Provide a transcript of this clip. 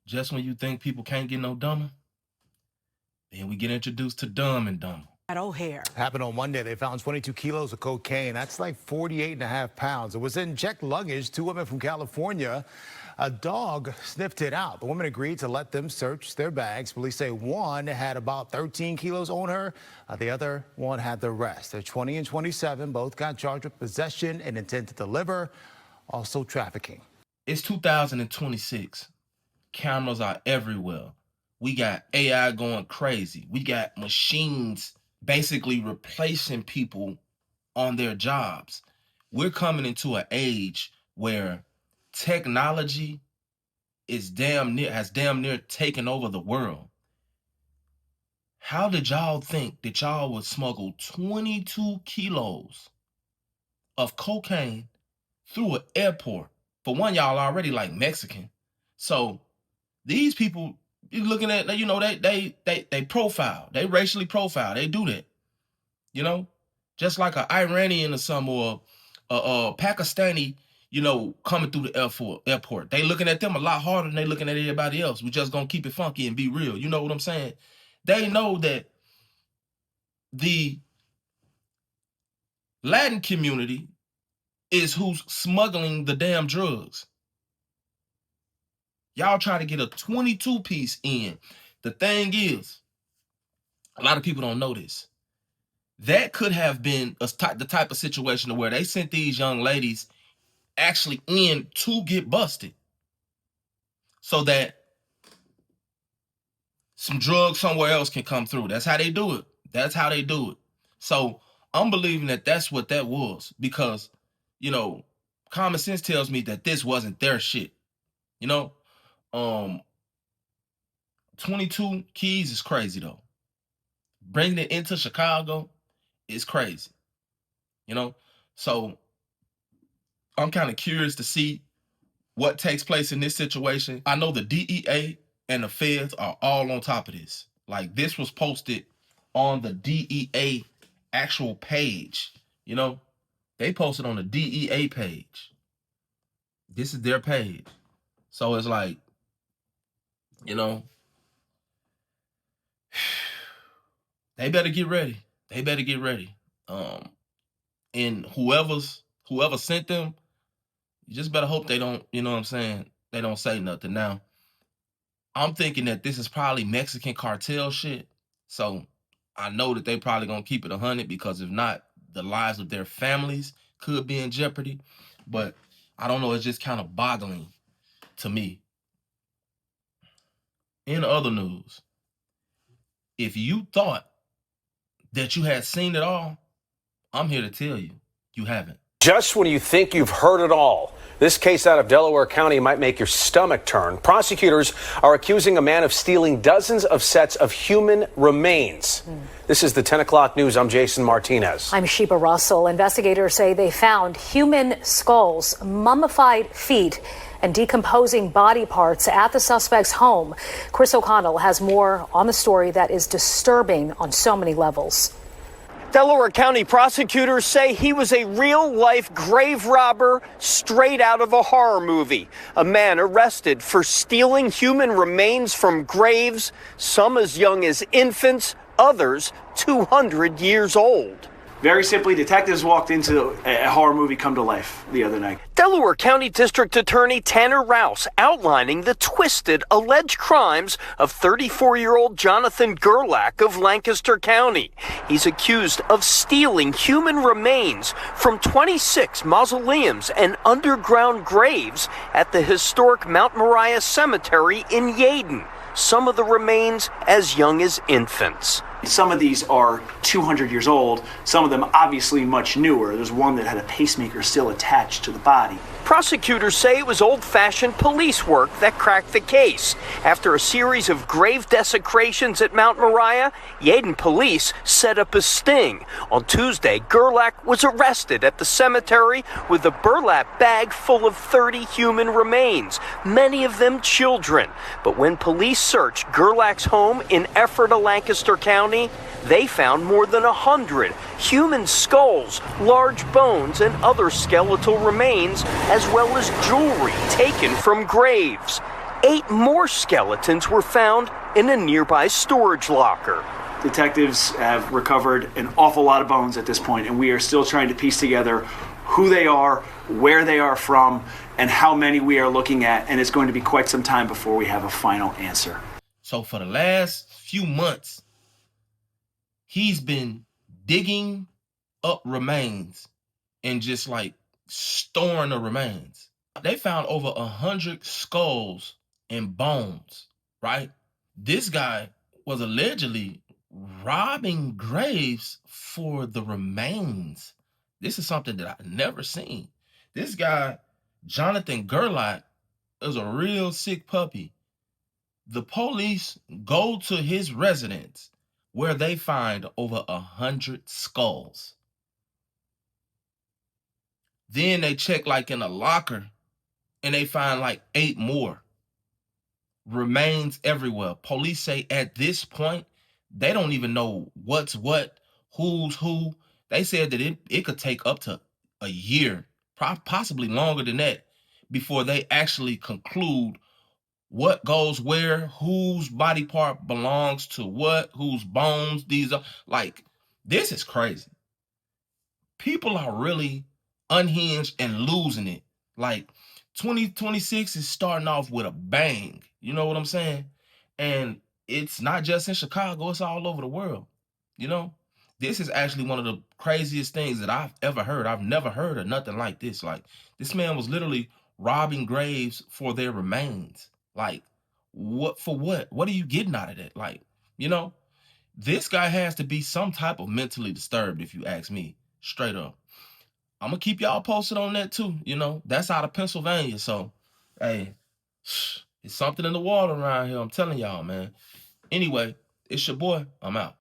Just when you think people can't get no dumber, then we get introduced to Dumb and Dumber. At O'Hare. Happened on Monday. They found 22 kilos of cocaine. That's like 48.5 pounds. It was in checked luggage. Two women from California. A dog sniffed it out. The woman agreed to let them search their bags. Police say one had about 13 kilos on her. The other one had the rest. They're 20 and 27. Both got charged with possession and intent to deliver. Also trafficking. It's 2026. Cameras are everywhere. We got AI going crazy. We got machines basically replacing people on their jobs. We're coming into an age where technology has damn near taken over the world. How did y'all think that y'all would smuggle 22 kilos of cocaine through an airport? For one, y'all already like Mexican. So these people, you're looking at, they profile. They racially profile. They do that. Just like an Iranian or some, or a Pakistani, coming through the airport. They looking at them a lot harder than they looking at everybody else. We just gonna keep it funky and be real. You know what I'm saying? They know that the Latin community is who's smuggling the damn drugs. Y'all try to get a 22 piece in. The thing is, a lot of people don't know this. That could have been the type of situation where they sent these young ladies actually in to get busted so that some drugs somewhere else can come through. That's how they do it. So I'm believing that that's what that was, because, common sense tells me that this wasn't their shit. 22 keys is crazy though. Bringing it into Chicago is crazy. So I'm kind of curious to see what takes place in this situation. I know the DEA and the feds are all on top of this. Like, this was posted on the DEA actual page. They posted on the DEA page. This is their page. So it's like, they better get ready. And whoever sent them, you just better hope they don't, they don't say nothing. Now, I'm thinking that this is probably Mexican cartel shit. So I know that they probably gonna keep it 100, because if not, the lives of their families could be in jeopardy. But I don't know, it's just kind of boggling to me. In other news, if you thought that you had seen it all, I'm here to tell you, you haven't. Just when you think you've heard it all, this case out of Delaware County might make your stomach turn. Prosecutors are accusing a man of stealing dozens of sets of human remains. This is the 10 o'clock news. I'm Jason Martinez. I'm Sheba Russell. Investigators say they found human skulls, mummified feet, and decomposing body parts at the suspect's home. Chris O'Connell has more on the story that is disturbing on so many levels. Delaware County prosecutors say he was a real-life grave robber straight out of a horror movie. A man arrested for stealing human remains from graves, some as young as infants, others 200 years old. Very simply, detectives walked into a horror movie come to life the other night. Delaware County District Attorney Tanner Rouse outlining the twisted alleged crimes of 34-year-old Jonathan Gerlach of Lancaster County. He's accused of stealing human remains from 26 mausoleums and underground graves at the historic Mount Moriah Cemetery in Yeadon. Some of the remains as young as infants. Some of these are 200 years old, some of them obviously much newer. There's one that had a pacemaker still attached to the body. Prosecutors say it was old-fashioned police work that cracked the case. After a series of grave desecrations at Mount Moriah, Yeadon police set up a sting. On Tuesday, Gerlach was arrested at the cemetery with a burlap bag full of 30 human remains, many of them children. But when police searched Gerlach's home in Ephrata, Lancaster County, they found more than 100 human skulls, large bones, and other skeletal remains, as well as jewelry taken from graves. 8 more skeletons were found in a nearby storage locker. Detectives have recovered an awful lot of bones at this point, and we are still trying to piece together who they are, where they are from, and how many we are looking at, and it's going to be quite some time before we have a final answer. So for the last few months, he's been digging up remains and just like storing the remains. They found over 100 skulls and bones, right? This guy was allegedly robbing graves for the remains. This is something that I've never seen. This guy, Jonathan Gerlach, is a real sick puppy. The police go to his residence where they find over 100 skulls. Then they check like in a locker and they find like 8 more. Remains everywhere. Police say at this point, they don't even know what's what, who's who. They said that it could take up to a year, possibly longer than that, before they actually conclude what goes where, whose body part belongs to what, whose bones these are. Like, this is crazy. People are really unhinged and losing it. Like, 2026 is starting off with a bang. You know what I'm saying? And it's not just in Chicago, it's all over the world. You know? This is actually one of the craziest things that I've ever heard. I've never heard of nothing like this. Like, this man was literally robbing graves for their remains. Like, what for what? What are you getting out of that? Like, you know, this guy has to be some type of mentally disturbed, if you ask me, straight up. I'm gonna keep y'all posted on that too. You know, that's out of Pennsylvania. So, hey, it's something in the water around here. I'm telling y'all, man. Anyway, it's your boy. I'm out.